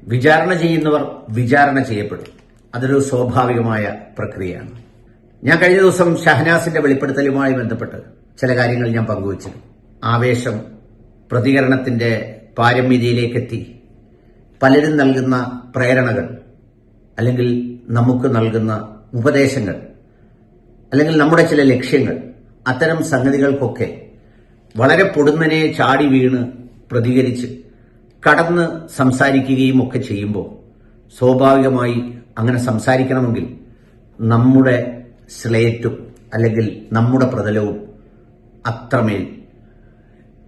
വിചാരണ ചെയ്യുന്നവർ വിചാരണ ചെയ്യപ്പെടും. അതൊരു സ്വാഭാവികമായ പ്രക്രിയയാണ്. ഞാൻ കഴിഞ്ഞ ദിവസം ഷഹനാസിന്റെ വെളിപ്പെടുത്തലുമായി ബന്ധപ്പെട്ട് ചില കാര്യങ്ങൾ ഞാൻ പങ്കുവച്ചു. ആവേശം പ്രതികരണത്തിന്റെ പാരമ്യതയിലേക്കെത്തി പലരും നൽകുന്ന പ്രേരണകൾ, അല്ലെങ്കിൽ നമുക്ക് നൽകുന്ന ഉപദേശങ്ങൾ, അല്ലെങ്കിൽ നമ്മുടെ ചില ലക്ഷ്യങ്ങൾ, അത്തരം സംഗതികൾക്കൊക്കെ വളരെ പൊടുന്നനെ ചാടി വീണ് പ്രതികരിച്ച് കടന്ന് സംസാരിക്കുകയും ഒക്കെ ചെയ്യുമ്പോൾ സ്വാഭാവികമായി അങ്ങനെ സംസാരിക്കണമെങ്കിൽ നമ്മുടെ സ്ലേറ്റും അല്ലെങ്കിൽ നമ്മുടെ പ്രതലവും അത്രമേൽ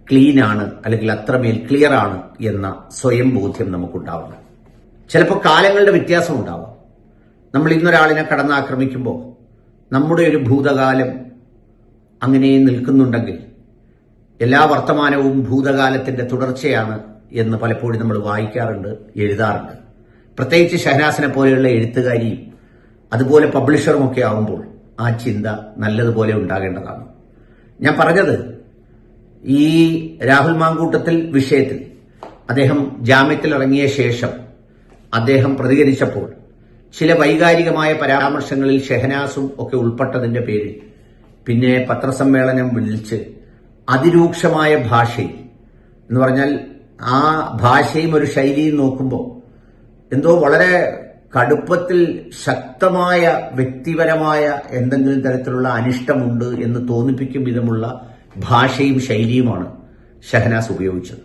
ക്ലീനാണ്, അല്ലെങ്കിൽ അത്രമേൽ ക്ലിയർ ആണ് എന്ന സ്വയം ബോധ്യം നമുക്കുണ്ടാവണം. ചിലപ്പോൾ കാലങ്ങളുടെ വ്യത്യാസം ഉണ്ടാവാം. നമ്മൾ ഇന്നൊരാളിനെ കടന്നാക്രമിക്കുമ്പോൾ നമ്മുടെ ഒരു ഭൂതകാലം അങ്ങനെ നിൽക്കുന്നുണ്ടെങ്കിൽ എല്ലാ വർത്തമാനവും ഭൂതകാലത്തിന്റെ തുടർച്ചയാണ് എന്ന് പലപ്പോഴും നമ്മൾ വായിക്കാറുണ്ട്, എഴുതാറുണ്ട്. പ്രത്യേകിച്ച് ഷഹനാസിനെ പോലെയുള്ള എഴുത്തുകാരിയും അതുപോലെ പബ്ലിഷറുമൊക്കെ ആവുമ്പോൾ ആ ചിന്ത നല്ലതുപോലെ ഉണ്ടാകേണ്ടതാണ്. ഞാൻ പറഞ്ഞത്, ഈ രാഹുൽ മാങ്കൂട്ടത്തിൽ വിഷയത്തിൽ അദ്ദേഹം ജാമ്യത്തിൽ ഇറങ്ങിയ ശേഷം അദ്ദേഹം പ്രതികരിച്ചപ്പോൾ ചില വൈകാരികമായ പരാമർശങ്ങളിൽ ഷഹനാസും ഒക്കെ ഉൾപ്പെട്ടതിന്റെ പേരിൽ പിന്നെ പത്രസമ്മേളനം വിളിച്ച് അതിരൂക്ഷമായ ഭാഷയിൽ, എന്ന് പറഞ്ഞാൽ ആ ഭാഷയും ഒരു ശൈലിയും നോക്കുമ്പോൾ എന്തോ വളരെ കടുപ്പത്തിൽ ശക്തമായ വ്യക്തിപരമായ എന്തെങ്കിലും തരത്തിലുള്ള അനിഷ്ടമുണ്ട് എന്ന് തോന്നിപ്പിക്കും വിധമുള്ള ഭാഷയും ശൈലിയുമാണ് ഷഹനാസ് ഉപയോഗിച്ചത്.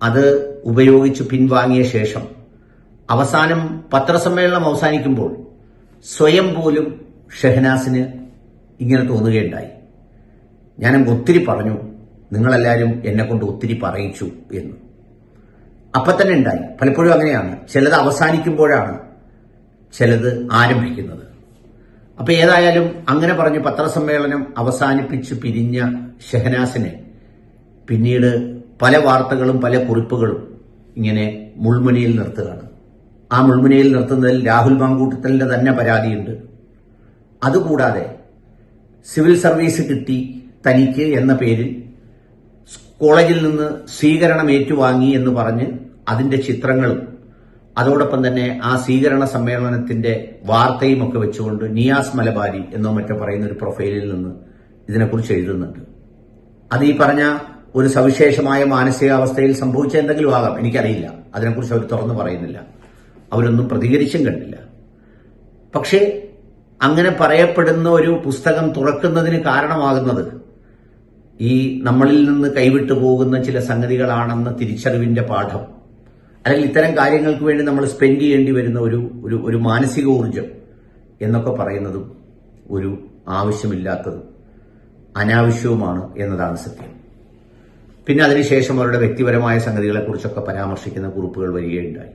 അത് ഉപയോഗിച്ച് പിൻവാങ്ങിയ ശേഷം അവസാനം പത്രസമ്മേളനം അവസാനിക്കുമ്പോൾ സ്വയം പോലും ഷഹനാസിന് ഇങ്ങനെ തോന്നുകയുണ്ടായി, ഞാനങ്ങ് ഒത്തിരി പറഞ്ഞു, നിങ്ങളെല്ലാവരും എന്നെ കൊണ്ട് ഒത്തിരി പറയിച്ചു എന്ന്. അപ്പൊ തന്നെ ഉണ്ടായി. പലപ്പോഴും അങ്ങനെയാണ്, ചിലത് അവസാനിക്കുമ്പോഴാണ് ചിലത് ആരംഭിക്കുന്നത്. അപ്പൊ ഏതായാലും അങ്ങനെ പറഞ്ഞ് പത്രസമ്മേളനം അവസാനിപ്പിച്ച് പിരിഞ്ഞ ഷഹനാസിനെ പിന്നീട് പല വാർത്തകളും പല കുറിപ്പുകളും ഇങ്ങനെ മുൾമുനയിൽ നിർത്തുകയാണ്. ആ മുൾമുനയിൽ നിർത്തുന്നതിൽ രാഹുൽ മാങ്കൂട്ടത്തലിന്റെ തന്നെ പരാതിയുണ്ട്. അതുകൂടാതെ സിവിൽ സർവീസ് കിട്ടി തനിക്ക് എന്ന പേരിൽ കോളേജിൽ നിന്ന് സ്വീകരണം ഏറ്റുവാങ്ങി എന്ന് പറഞ്ഞ് അതിന്റെ ചിത്രങ്ങളും അതോടൊപ്പം തന്നെ ആ സ്വീകരണ സമ്മേളനത്തിന്റെ വാർത്തയും ഒക്കെ വെച്ചുകൊണ്ട് നിയാസ് മലബാരി എന്നോ മറ്റോ പറയുന്ന ഒരു പ്രൊഫൈലിൽ നിന്ന് ഇതിനെക്കുറിച്ച് എഴുതുന്നുണ്ട്. അത് ഈ പറഞ്ഞ ഒരു സവിശേഷമായ മാനസികാവസ്ഥയിൽ സംഭവിച്ച എന്തെങ്കിലും ആകാം, എനിക്കറിയില്ല. അതിനെക്കുറിച്ച് അവർ തുറന്നു പറയുന്നില്ല, അവരൊന്നും പ്രതികരിച്ചും കണ്ടില്ല. പക്ഷേ അങ്ങനെ പറയപ്പെടുന്ന ഒരു പുസ്തകം തുറക്കുന്നതിന് കാരണമാകുന്നത് ഈ നമ്മളിൽ നിന്ന് കൈവിട്ടു പോകുന്ന ചില സംഗതികളാണെന്ന തിരിച്ചറിവിന്റെ പാഠം, അല്ലെങ്കിൽ ഇത്തരം കാര്യങ്ങൾക്ക് വേണ്ടി നമ്മൾ സ്പെൻഡ് ചെയ്യേണ്ടി വരുന്ന ഒരു മാനസിക ഊർജം എന്നൊക്കെ പറയുന്നതും ഒരു ആവശ്യമില്ലാത്തതും അനാവശ്യവുമാണ് എന്നതാണ് സത്യം. പിന്നെ അതിനുശേഷം അവരുടെ വ്യക്തിപരമായ സംഗതികളെക്കുറിച്ചൊക്കെ പരാമർശിക്കുന്ന കുറിപ്പുകൾ വരികയുണ്ടായി.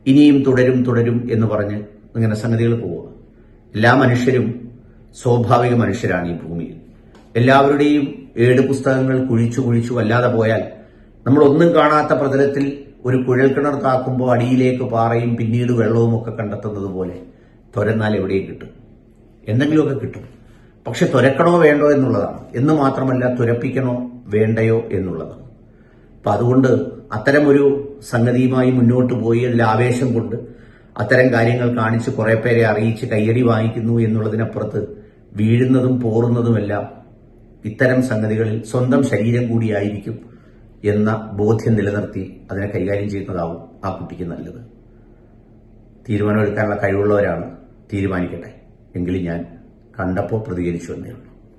ഇനിയും തുടരും എന്ന് പറഞ്ഞ് ഇങ്ങനെ സംഗതികൾ പോവുക. എല്ലാ മനുഷ്യരും സ്വാഭാവിക മനുഷ്യരാണ് ഈ ഭൂമിയിൽ. എല്ലാവരുടെയും ഏട് പുസ്തകങ്ങൾ കുഴിച്ചു അല്ലാതെ പോയാൽ നമ്മൾ ഒന്നും കാണാത്ത പ്രതലത്തിൽ ഒരു കുഴൽക്കിണർ താക്കുമ്പോൾ അടിയിലേക്ക് പാറയും പിന്നീട് വെള്ളവും ഒക്കെ കണ്ടെത്തുന്നത് പോലെ തുരന്നാൽ എവിടെയും കിട്ടും, എന്തെങ്കിലുമൊക്കെ കിട്ടും. പക്ഷെ തുരക്കണോ വേണ്ടോ എന്നുള്ളതാണ്, എന്ന് മാത്രമല്ല തുരപ്പിക്കണോ വേണ്ടയോ എന്നുള്ളതാണ്. അപ്പൊ അതുകൊണ്ട് അത്തരം ഒരു സംഗതിയുമായി മുന്നോട്ട് പോയി അതിൽ ആവേശം കൊണ്ട് അത്തരം കാര്യങ്ങൾ കാണിച്ച് കുറെ പേരെ അറിയിച്ച് കയ്യടി വാങ്ങിക്കുന്നു എന്നുള്ളതിനപ്പുറത്ത് വീഴുന്നതും പോറുന്നതുമെല്ലാം ഇത്തരം സംഗതികളിൽ സ്വന്തം ശരീരം കൂടിയായിരിക്കും എന്ന ബോധ്യം നിലനിർത്തി അതിനെ കൈകാര്യം ചെയ്യുന്നതാവും ആ കുട്ടിക്ക് നല്ലത്. തീരുമാനമെടുക്കാനുള്ള കഴിവുള്ളവരാണ്, തീരുമാനിക്കട്ടെ. എങ്കിലും ഞാൻ കണ്ടപ്പോൾ പ്രതികരിച്ചു എന്നേ ഉള്ളൂ.